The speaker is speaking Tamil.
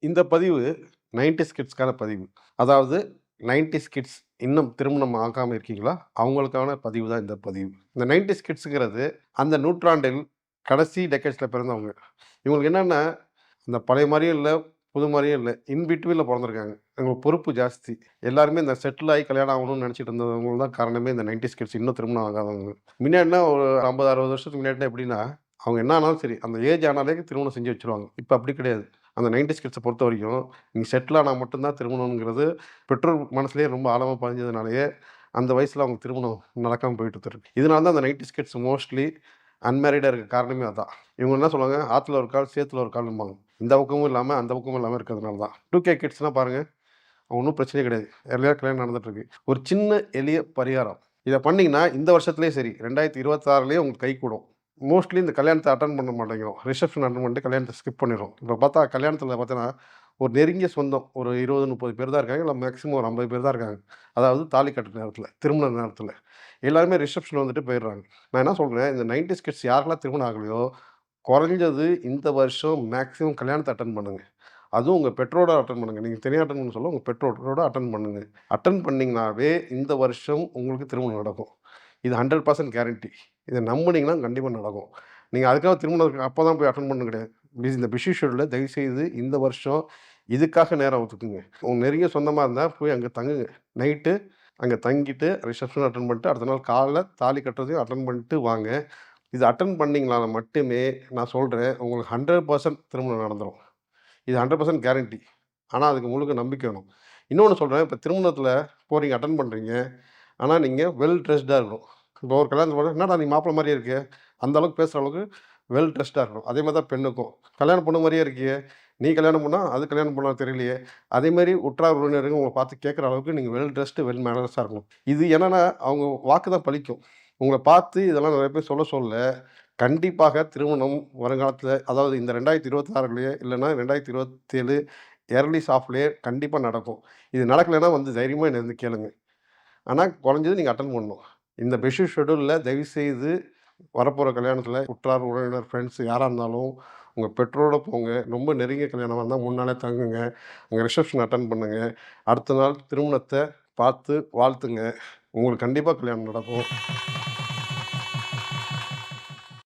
இந்த பதிவு 90ஸ் கிட்ஸ்க்கான பதிவு. அதாவது 90ஸ் கிட்ஸ் இன்னும் திருமணம் ஆகாம இருக்கீங்களா? அவங்களுக்கான பதிவு தான் இந்த பதிவு. இந்த 90ஸ் கிட்ஸ்ங்கிறது அந்த நூற்றாண்டில் கடைசி டெக்கேட்ஸ்ல பிறந்தவங்க. இவங்களுக்கு என்னன்னா, அந்த பழைய மாரியும் இல்ல, புது மாரியும் இல்ல. இன் பிட்வீன்ல பொறந்திருக்காங்க. இவங்களுக்கு பொறுப்பு ஜாஸ்தி. எல்லாருமே இந்த செட்டில் ஆகி கல்யாணம் ஆகணும்னு நெனச்சிட்டு இருந்தவங்க தான் காரணமே இந்த 90ஸ் கிட்ஸ் இன்னும் திருமணம் ஆகாதவங்க. முன்னாடினா ஒரு 50, 60 வருஷத்துக்கு முன்னாடினா எப்படின்னா, அவங்க என்ன ஆனாலும் சரி, அந்த ஏஜ் ஆனாலே திருமணம் செஞ்சு வச்சுருவாங்க. இப்ப அப்படி கிடையாது. அந்த 90ஸ் கிட்ஸ பொறுத்தவரைக்கும், நீ செட்டில் ஆனா மட்டும் தான் திருமணம்ங்கிறது பெற்றோர் மனசுலயே ரொம்ப ஆழமா பதிஞ்சதுனாலயே, அந்த வயசுல அவங்க திருமணம் நடக்காம போயிட்டு இருக்கு. இதனால தான் அந்த 90ஸ் கிட்ஸ் மோஸ்ட்லி அன்மேரிடா இருக்க காரணமே அதான். இவங்க என்ன சொல்லுவாங்க, "ஆத்துல ஒரு கால், சேத்துல ஒரு கால்ம்பாங்க." இந்த பக்கமும் இல்லாம, அந்த பக்கமும் இல்லாம இருக்கிறதுனால தான். 2கே கிட்ஸ்னா பாருங்க, ஒண்ணும் பிரச்சனையே கிடையாது. ஏர்லியா கல்யாணம் நடந்துட்டு இருக்கு. ஒரு சின்ன எளிய பரிகாரம். இத பண்ணீங்கன்னா, இந்த வருஷத்திலேயே சரி, 2026லயே உங்களுக்கு கைகூடும். மோஸ்ட்லி இந்த கல்யாணத்த அட்டெண்ட் பண்ண மாட்டேங்கிறோம். ரிசப்ஷன் அட்டெண்ட் பண்ணிட்டு கல்யாணத்த ஸ்கிப் பண்ணிர்றோம். இப்ப பார்த்தா கல்யாணத்துல பார்த்தீங்கன்னா, ஒரு நெருங்கிய சொந்தம் ஒரு 20, 30 பேர் தான் இருக்காங்க. இல்ல மேக்ஸிமம் ஒரு 50 பேர் தான் இருக்காங்க. அதாவது தாலி கட்டுற நேரத்துல, திருமண நேரத்துல. எல்லாருமே ரிசப்ஷன் வந்துட்டு போயிடுறாங்க. நான் என்ன சொல்றேன், இந்த 90ஸ் கிட்ஸ் யாருக்கெல்லாம் திருமணம் ஆகலையோ, குறைஞ்சது இந்த வருஷம் மேக்ஸிமம் கல்யாணத்த அட்டெண்ட் பண்ணுங்க. அதுவும் உங்க பெற்றோரோட அட்டெண்ட் பண்ணுங்க. நீங்க தனியா அட்டெண்ட் பண்ண சொல்ல, உங்க பெற்றோரோட அட்டெண்ட் பண்ணுங்க. அட்டெண்ட் பண்ணீங்கனாவே, இந்த வருஷம் உங்களுக்கு திருமணம் நடக்கும். இது 100% கேரண்டி. இத நம்புனீங்கன்னா கண்டிப்பா நடக்கும். நீங்க அதுக்காக திருமணம் அப்ப தான் போய் அட்டெண்ட் பண்ணணும் கிடையாது. இந்த பிஸி ஷெட்யூல்ல தயவுசெய்து இந்த வருஷம் இதுக்காக நேரம் ஒதுக்குங்க. உங்க நெருங்கிய சொந்தமா இருந்தா போய் அங்க தங்குங்க. நைட்டு அங்க தங்கிட்டு ரிசப்ஷன் அட்டெண்ட் பண்ணிட்டு, அடுத்த நாள் காலைல தாலி கட்டுறதையும் அட்டெண்ட் பண்ணிட்டு வாங்க. இத அட்டெண்ட் பண்ணீங்கனால மட்டுமே நான் சொல்றேன், உங்களுக்கு 100% திருமணம் நடந்துரும். இது 100% கேரண்டி. ஆனா, அதுக்கு முழுக்க நம்பிக்கை வேணும். இன்னொன்னு சொல்றேன், இப்ப திருமணத்தில போறீங்க, அட்டெண்ட் பண்றீங்க. ஆனா, நீங்க வெல் ட்ரெஸ்டா இருக்கணும். இப்போ ஒரு கல்யாணத்துக்கு போனா, "என்னடா நீ மாப்பிள்ளை மாரியே இருக்க." அந்த அளவுக்கு பேசுற அளவுக்கு வெல் ட்ரெஸ்டா இருக்கணும். அதே மாரி தான் பெண்ணுக்கும். "கல்யாண பொண்ணு மாரியே இருக்கியே, நீ கல்யாணம் பண்ணா, அது கல்யாணம் பண்ணா தெரியலையே." அதேமாரி உற்றார் உறவினர்கள் உங்கள பார்த்து கேட்கிற அளவுக்கு நீங்க வெல் ட்ரெஸ்டு, வெல் மேனர்ஸா இருக்கணும். இது என்னன்னா, அவங்க வாக்கு தான் பலிக்கும். உங்கள பார்த்து இதெல்லாம் நெறைய பேர் சொல்ல சொல்ல கண்டிப்பாக திருமணம் வருங்காலத்தில அதாவது இந்த 2026லயே இல்லன்னா 2027 ஏர்லி சாஃப்ட்லயே கண்டிப்பா நடக்கும். இது நடக்கலைன்னா வந்து தைரியமா என்ன வந்து கேளுங்க. ஆனா குறைஞ்சது நீங்க அட்டெண்ட் பண்ணணும். இந்த பிஸி ஷெட்யூல்ல தயவுசெய்து வரப்போற கல்யாணத்தில உற்றார், உறவினர், ஃப்ரெண்ட்ஸ் யாரா இருந்தாலும் உங்க பெற்றோரோட போங்க. ரொம்ப நெருங்கிய கல்யாணமா இருந்தா 3 நாளே தங்குங்க. அங்க ரிசப்ஷன் அட்டெண்ட் பண்ணுங்க. அடுத்த நாள் திருமணத்த பார்த்து வாழ்த்துங்க. உங்களுக்கு கண்டிப்பா கல்யாணம் நடக்கும்.